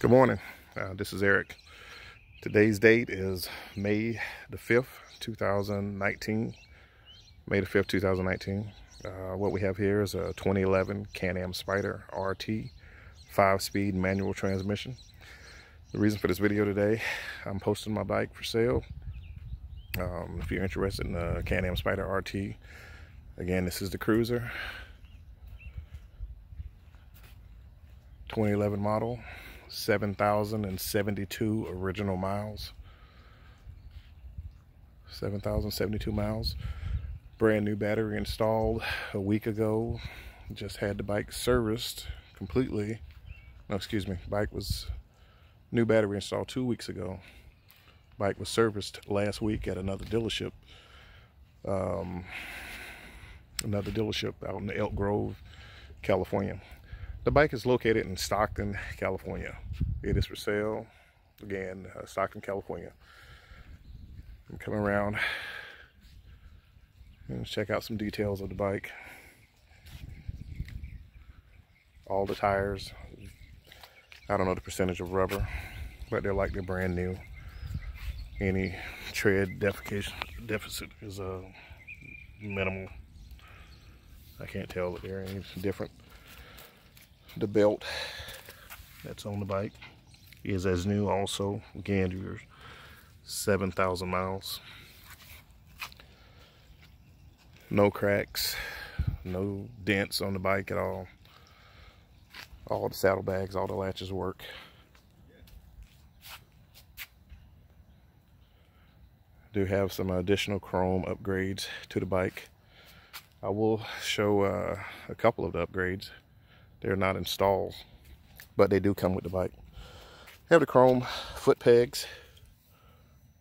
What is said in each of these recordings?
Good morning. This is Eric. Today's date is May the 5th, 2019. May the 5th, 2019. What we have here is a 2011 Can-Am Spyder RT 5-speed manual transmission. The reason for this video today, I'm posting my bike for sale. If you're interested in the Can-Am Spyder RT, again, this is the Cruiser. 2011 model. 7,072 original miles. 7,072 miles. Brand new battery installed a week ago. Just had the bike serviced completely. No, excuse me. New battery installed 2 weeks ago. Bike was serviced last week at another dealership. Another dealership out in Elk Grove, California. The bike is located in Stockton, California. It is for sale. Again, Stockton, California. I'm coming around and check out some details of the bike. All the tires, I don't know the percentage of rubber, but they're brand new. Any tread deficit is minimal. I can't tell that they're any different. The belt that's on the bike is as new also. Again, you're 7,000 miles. No cracks, no dents on the bike at all. All the saddlebags, all the latches work. Do have some additional chrome upgrades to the bike. I will show a couple of the upgrades. They're not installed, but they do come with the bike. Have the chrome foot pegs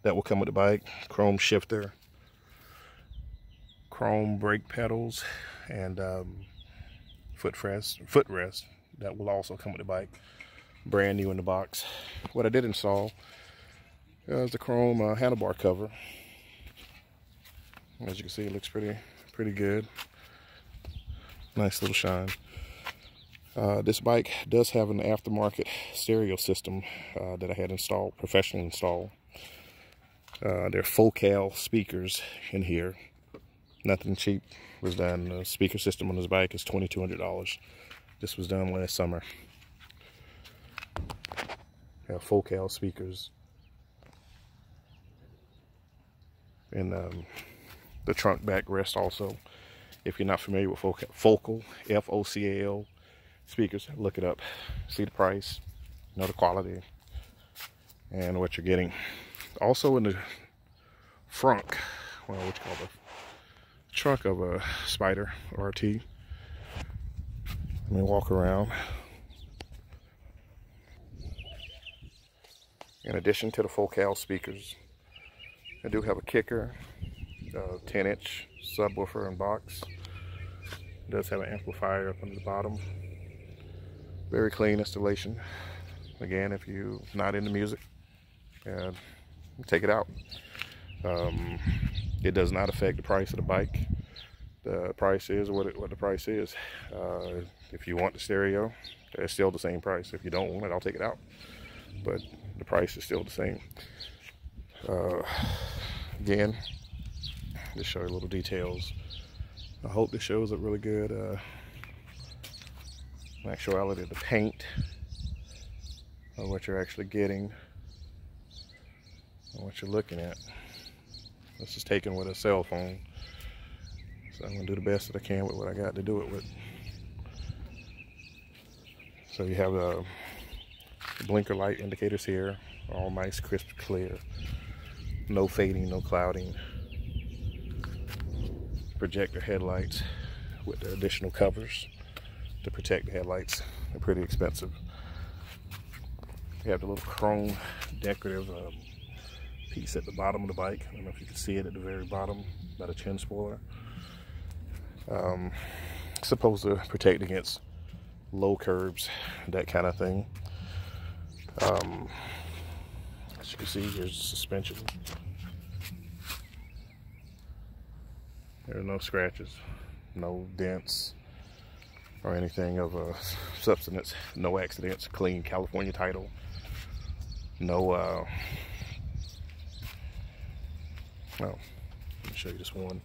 that will come with the bike, chrome shifter, chrome brake pedals, and footrest that will also come with the bike. Brand new in the box. What I did install is the chrome handlebar cover. As you can see, it looks pretty good. Nice little shine. This bike does have an aftermarket stereo system that I had installed, professionally installed. There are forsale speakers in here. Nothing cheap was done. The speaker system on this bike is $2,200. This was done last summer. Forsale speakers. And the trunk backrest also. If you're not familiar with Focal, F-O-C-A-L speakers, look it up, see the price, know the quality, and what you're getting. Also in the front, well, what you call the trunk of a Spyder RT. Let me walk around. In addition to the Focal speakers, I do have a kicker, 10-inch subwoofer and box. It does have an amplifier up on the bottom. Very clean installation. Again, if you're not into music, take it out. It does not affect the price of the bike. The price is what the price is. If you want the stereo, it's still the same price. If you don't want it, I'll take it out. But the price is still the same. Again, just show you little details. I hope this shows up really good. In actuality, the paint of what you're actually getting and what you're looking at. This is taken with a cell phone, so I'm gonna do the best that I can with what I got to do it with. So you have the blinker light indicators here, all nice, crisp, clear, no fading, no clouding. Projector headlights with the additional covers to protect the headlights. They're pretty expensive. You have the little chrome decorative piece at the bottom of the bike. I don't know if you can see it at the very bottom by the chin spoiler. It's supposed to protect against low curbs, that kind of thing. As you can see, here's the suspension. There are no scratches, no dents, or anything of a substance. No accidents. Clean California title. No, oh, let me show you this one.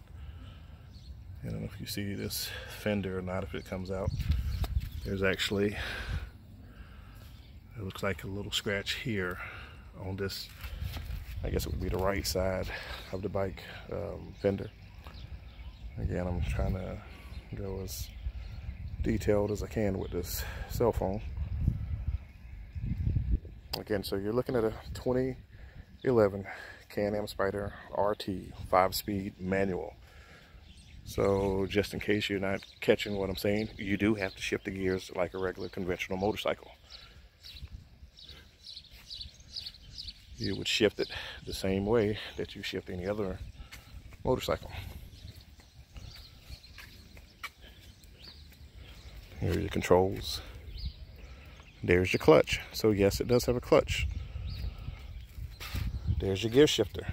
I don't know if you see this fender or not, if it comes out. There's actually, it looks like a little scratch here on this, I guess it would be the right side of the bike fender. Again, I'm trying to go as detailed as I can with this cell phone. Again, so you're looking at a 2011 Can-Am Spyder RT 5-speed manual. So just in case you're not catching what I'm saying, you do have to shift the gears like a regular conventional motorcycle. You would shift it the same way that you shift any other motorcycle. Here are your controls. There's your clutch. So yes, it does have a clutch. There's your gear shifter.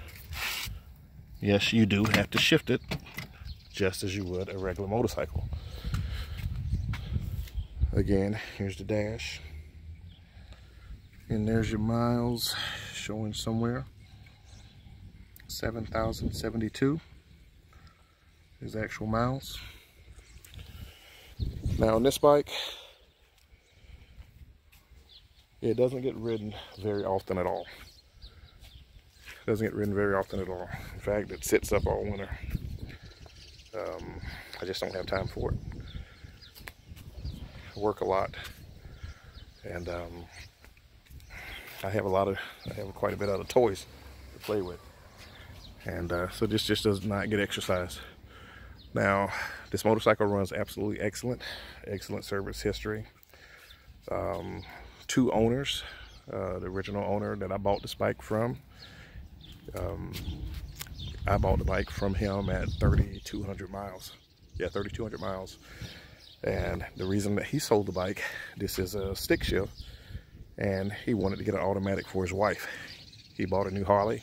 Yes, you do have to shift it just as you would a regular motorcycle. Again, here's the dash. And there's your miles showing somewhere. 7,072 is actual miles. Now on this bike, it doesn't get ridden very often at all. It doesn't get ridden very often at all. In fact, it sits up all winter. I just don't have time for it. I work a lot, and I have quite a bit of toys to play with, and so this just does not get exercise. Now, this motorcycle runs absolutely excellent service history. 2 owners. The original owner that I bought this bike from, I bought the bike from him at 3,200 miles. Yeah, 3,200 miles. And the reason that he sold the bike, this is a stick shift, and he wanted to get an automatic for his wife. He bought a new Harley.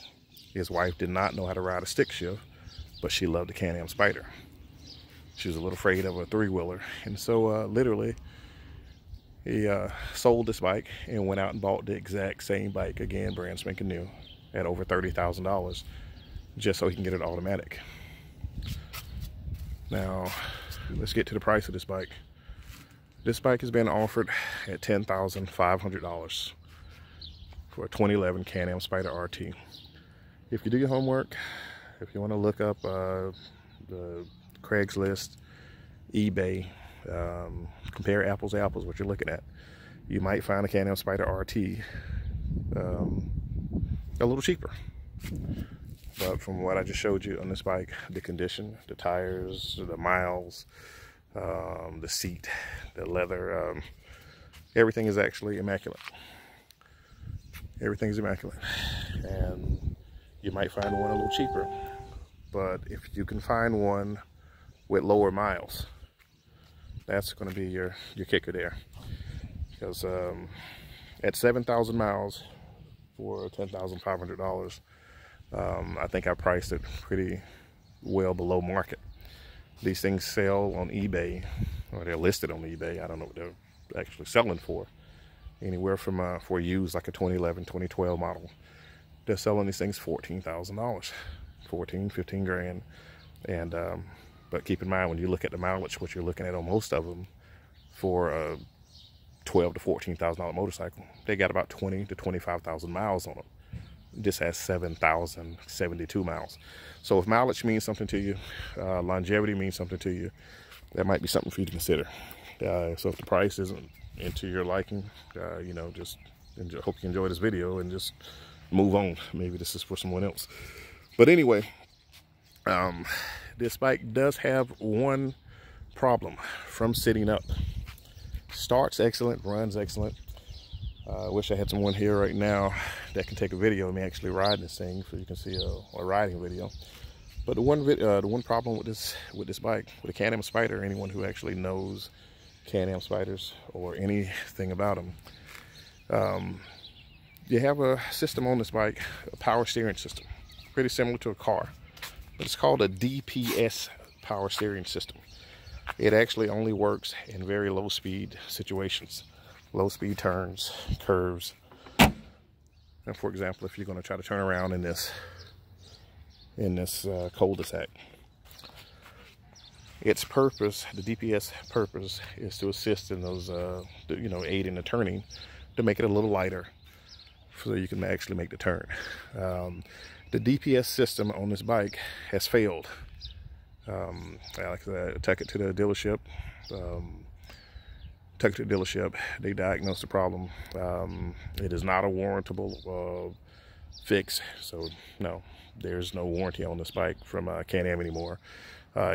His wife did not know how to ride a stick shift, but she loved the Can-Am Spyder. She was a little afraid of a 3-wheeler, and so literally he sold this bike and went out and bought the exact same bike, again brand spanking new, at over $30,000, just so he can get it automatic. Now let's get to the price of this bike. This bike has been offered at $10,500 for a 2011 Can-Am Spyder RT. If you do your homework, if you want to look up the Craigslist, eBay, compare apples to apples, what you're looking at, you might find a Can-Am Spyder RT a little cheaper. But from what I just showed you on this bike, the condition, the tires, the miles, the seat, the leather, everything is actually immaculate. Everything is immaculate. And you might find one a little cheaper, but if you can find one with lower miles, that's going to be your kicker there. Because at 7,000 miles for $10,500, I think I priced it pretty well below market. These things sell on eBay, or they're listed on eBay. I don't know what they're actually selling for. Anywhere from for used, like a 2011, 2012 model, they're selling these things $14,000, 14, 15 grand. And but keep in mind, when you look at the mileage, what you're looking at on most of them for a $12,000 to $14,000 motorcycle, they got about 20 to 25,000 miles on them. This has 7,072 miles. So if mileage means something to you, longevity means something to you, that might be something for you to consider. So if the price isn't into your liking, you know, just hope you enjoy this video and just move on. Maybe this is for someone else. But anyway, this bike does have one problem from sitting up. Starts excellent, runs excellent. I wish I had someone here right now that can take a video of me actually riding this thing, so you can see a riding video. But the one problem with this bike, with a Can-Am Spyder, anyone who actually knows Can-Am Spyders or anything about them, you have a system on this bike, a power steering system, pretty similar to a car, but it's called a d.p.s power steering system. It actually only works in very low speed situations, low speed turns, curves, And for example, if you're going to try to turn around in this cul-de-sac, its purpose, the D.P.s purpose, is to assist in those, aid in the turning, to make it a little lighter, so you can actually make the turn. The D.P.s system on this bike has failed. I took it to the dealership. They diagnosed the problem. It is not a warrantable fix, so no, there's no warranty on this bike from Can-Am anymore.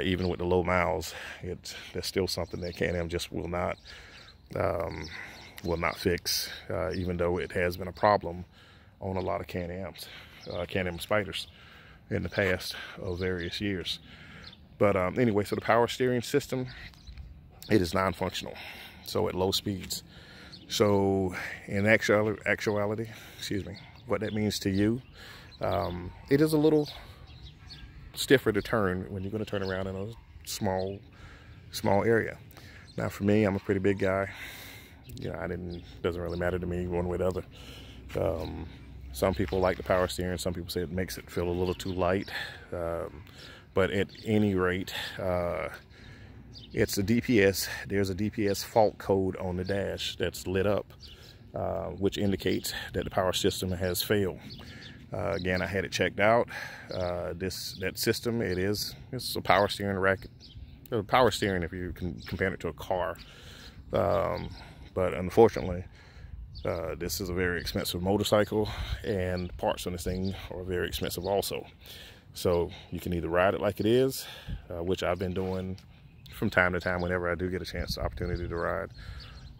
Even with the low miles, that's still something that Can-Am just will not fix, even though it has been a problem on a lot of Can-Ams, Can-Am Spyders in the past of various years. But anyway, so the power steering system, it is non-functional, so at low speeds. So in actuality, excuse me, what that means to you, it is a little stiffer to turn when you're going to turn around in a small area. Now for me, I'm a pretty big guy. Doesn't really matter to me one way or the other. Some people like the power steering. Some people say it makes it feel a little too light. But at any rate, it's a D.P.s. There's a D.P.s fault code on the dash that's lit up, which indicates that the power system has failed. Again, I had it checked out. That system, it's a power steering racket. Power steering, if you can compare it to a car. But unfortunately, this is a very expensive motorcycle, and parts on this thing are very expensive also. So you can either ride it like it is, which I've been doing from time to time whenever I do get a chance, opportunity to ride,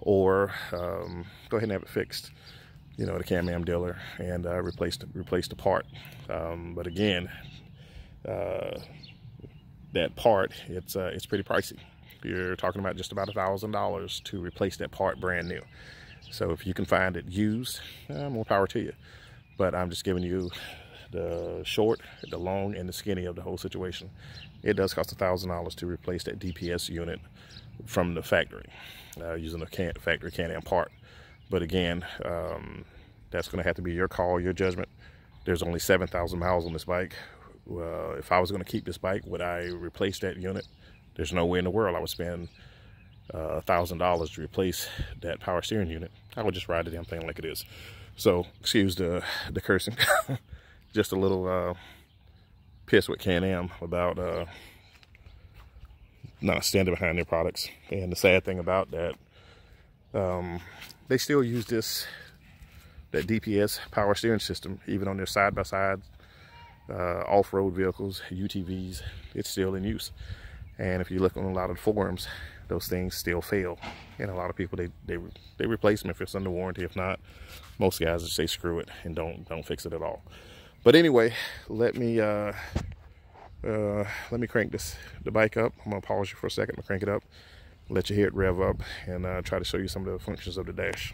or go ahead and have it fixed, at a Can-Am dealer, and replace the part. But again, that part, it's pretty pricey. You're talking about just about $1,000 to replace that part brand new. So if you can find it used, more power to you. But I'm just giving you the short, the long, and the skinny of the whole situation. It does cost $1,000 to replace that D.P.s unit from the factory, using a factory Can-Am part. But again, that's going to have to be your call, your judgment. There's only 7,000 miles on this bike. If I was going to keep this bike, would I replace that unit? There's no way in the world I would spend $1,000 to replace that power steering unit. I would just ride the damn thing like it is. So excuse the cursing. Just a little pissed with Can-Am about not standing behind their products. And the sad thing about that, they still use that D.P.s power steering system even on their side-by-side off-road vehicles, UTVs. It's still in use. And if you look on a lot of the forums, those things still fail. And a lot of people, they replace them if it's under warranty. If not, most guys just say screw it and don't fix it at all. But anyway, let me crank the bike up. I'm gonna pause you for a second to crank it up, let you hear it rev up, and try to show you some of the functions of the dash.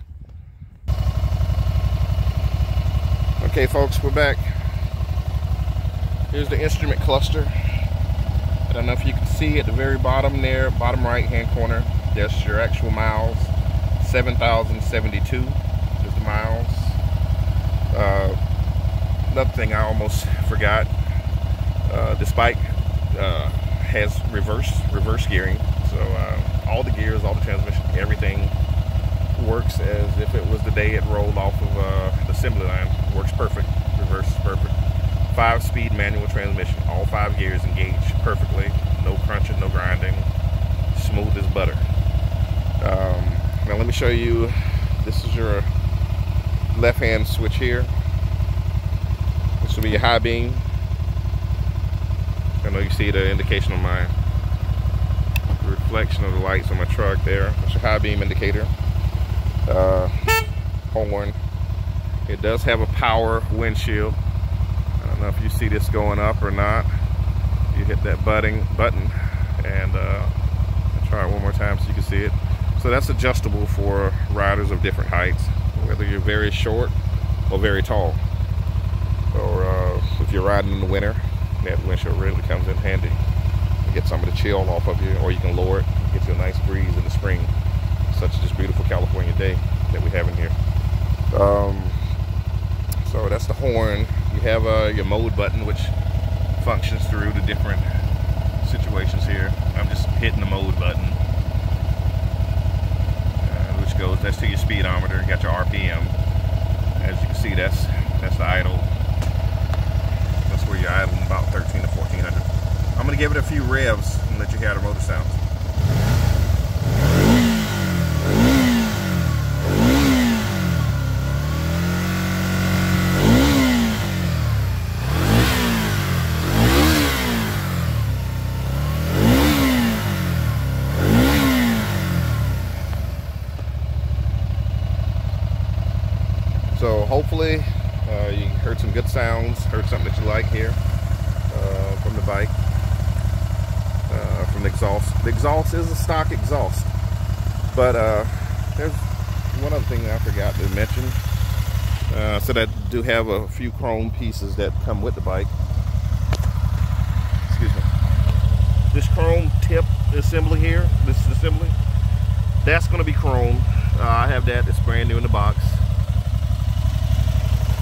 Okay folks, we're back. Here's the instrument cluster. I don't know if you can see at the very bottom there, bottom right hand corner, that's your actual miles. 7,072 is the miles. Another thing I almost forgot, this bike has reverse gearing. So all the gears, all the transmission, everything works as if it was the day it rolled off of the assembly line. Works perfect, reverse is perfect. 5-speed manual transmission, all 5 gears engage perfectly, no crunching, no grinding, smooth as butter. Now let me show you, this is your left hand switch here. This will be your high beam. I know you see the indication on my reflection of the lights on my truck there. That's your high beam indicator. Horn. It does have a power windshield. I don't know if you see this going up or not. You hit that button and I'll try it one more time so you can see it. So that's adjustable for riders of different heights, whether you're very short or very tall. Or if you're riding in the winter, that windshield really comes in handy. You get some of the chill off of you, or you can lower it and get you a nice breeze in the spring, such as this beautiful California day that we have in here. So that's the horn. You have your mode button, which functions through the different situations here. I'm just hitting the mode button, which goes, that's to your speedometer. You got your RPM. As you can see, that's the idle. That's where you're idling, about 13 to 1400. I'm gonna give it a few revs and let you hear the motor sounds. So hopefully you heard some good sounds, heard something that you like here from the bike, from the exhaust. The exhaust is a stock exhaust, but there's one other thing I forgot to mention. So that I do have a few chrome pieces that come with the bike. Excuse me. This chrome tip assembly here, this assembly, that's going to be chrome. I have that. It's brand new in the box.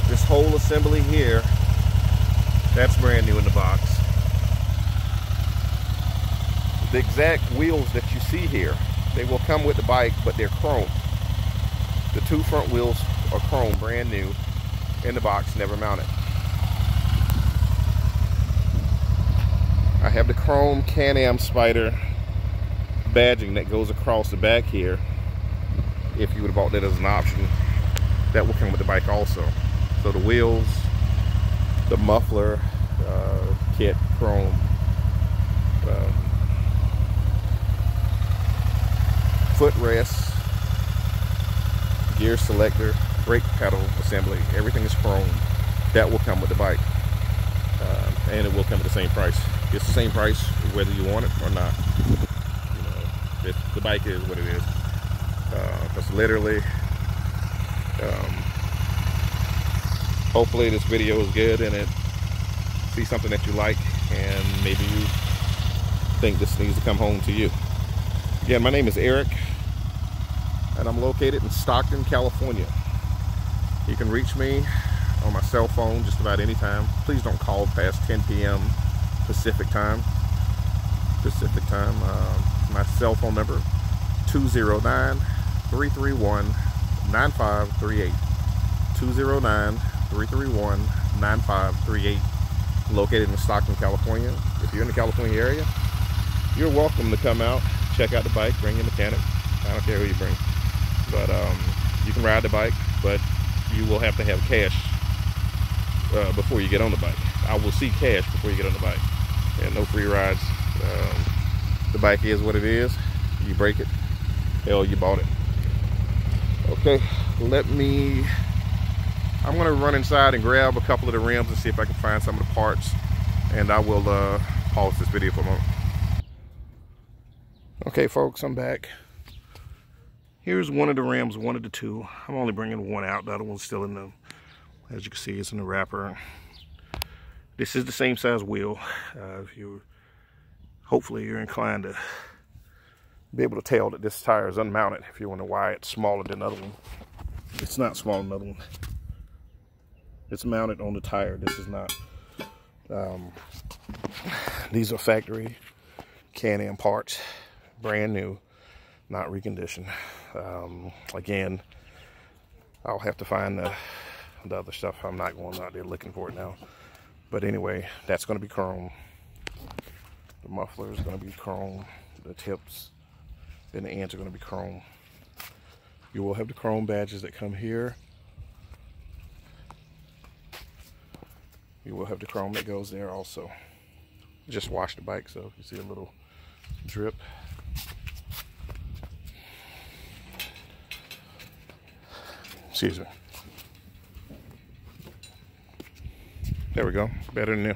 This whole assembly here, that's brand new in the box. The exact wheels that you see here, they will come with the bike, but they're chrome. The two front wheels are chrome, brand new in the box, never mounted. I have the chrome Can-Am Spyder badging that goes across the back here. If you would have bought that as an option, that will come with the bike also. So the wheels, the muffler, kit, chrome, footrest, gear selector, brake pedal assembly, everything is chrome. That will come with the bike, and it will come at the same price. It's the same price whether you want it or not. You know, the bike is what it is. Because literally, hopefully this video is good and it see something that you like, and maybe you think this needs to come home to you. Again, my name is Eric, and I'm located in Stockton, California. You can reach me on my cell phone just about any time. Please don't call past 10 p.m. Pacific time. My cell phone number, 209-331-9538. 209-331-9538. Located in Stockton, California. If you're in the California area, you're welcome to come out, check out the bike, bring your mechanic. I don't care who you bring. But you can ride the bike, but you will have to have cash before you get on the bike. I will see cash before you get on the bike. And no free rides. The bike is what it is. You break it, hell, you bought it. Okay, I'm gonna run inside and grab a couple of the rims and see if I can find some of the parts, and I will pause this video for a moment. Okay folks, I'm back. Here's one of the rims, one of the two. I'm only bringing one out, the other one's still in the, as you can see, it's in the wrapper. This is the same size wheel. Hopefully you're inclined to be able to tell that this tire is unmounted. If you wonder why it's smaller than the other one, it's not smaller than the other one. It's mounted on the tire. This is not. These are factory Can-Am parts, brand new, not reconditioned. Again, I'll have to find the other stuff. I'm not going out there looking for it now. But anyway, that's going to be chrome. The muffler is going to be chrome. The tips and the ends are going to be chrome. You will have the chrome badges that come here. You will have the chrome that goes there also. Just washed the bike, so you see a little drip. Excuse me. There we go, better than new.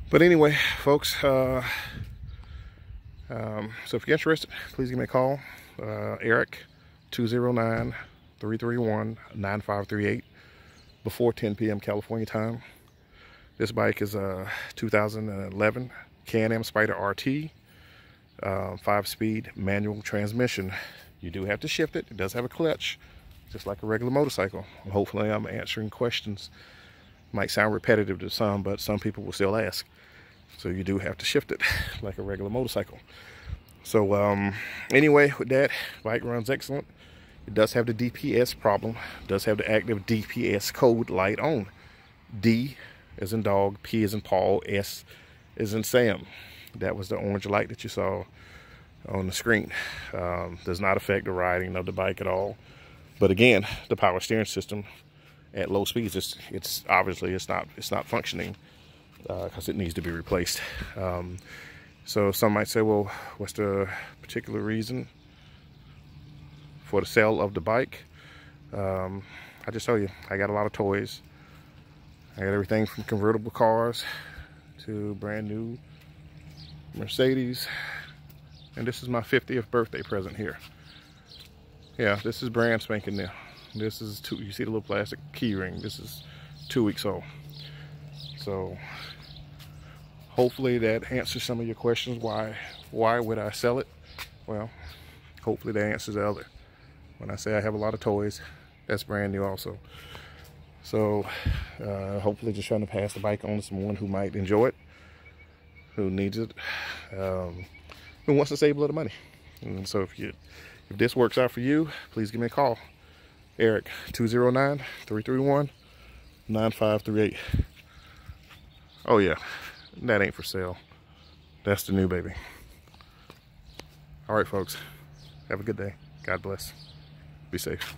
But anyway, folks, so if you're interested, please give me a call. Eric, 209-331-9538, before 10 p.m. California time. This bike is a 2011 Can-Am Spyder RT, 5-speed manual transmission. You do have to shift it. It does have a clutch, just like a regular motorcycle. Hopefully I'm answering questions. Might sound repetitive to some, but some people will still ask. So you do have to shift it like a regular motorcycle. So anyway, with that, bike runs excellent. It does have the d.p.s problem. It does have the active d.p.s code light on. D as in dog, P as in Paul, S as in Sam. That was the orange light that you saw on the screen. Does not affect the riding of the bike at all. But again, the power steering system at low speeds, it's obviously it's not functioning because it needs to be replaced. So some might say, well, what's the particular reason for the sale of the bike? I just tell you, I got a lot of toys. I got everything from convertible cars to brand new Mercedes. And this is my 50th birthday present here. Yeah, this is brand spanking new. This is you see the little plastic key ring. This is 2 weeks old. So hopefully that answers some of your questions. Why would I sell it? Well, hopefully that answers the other. When I say I have a lot of toys, that's brand new also. So hopefully just trying to pass the bike on to someone who might enjoy it, who needs it, who wants to save a little money. And so if this works out for you, please give me a call. Eric, 209-331-9538. Oh yeah, that ain't for sale. That's the new baby. All right, folks. Have a good day. God bless. Be safe.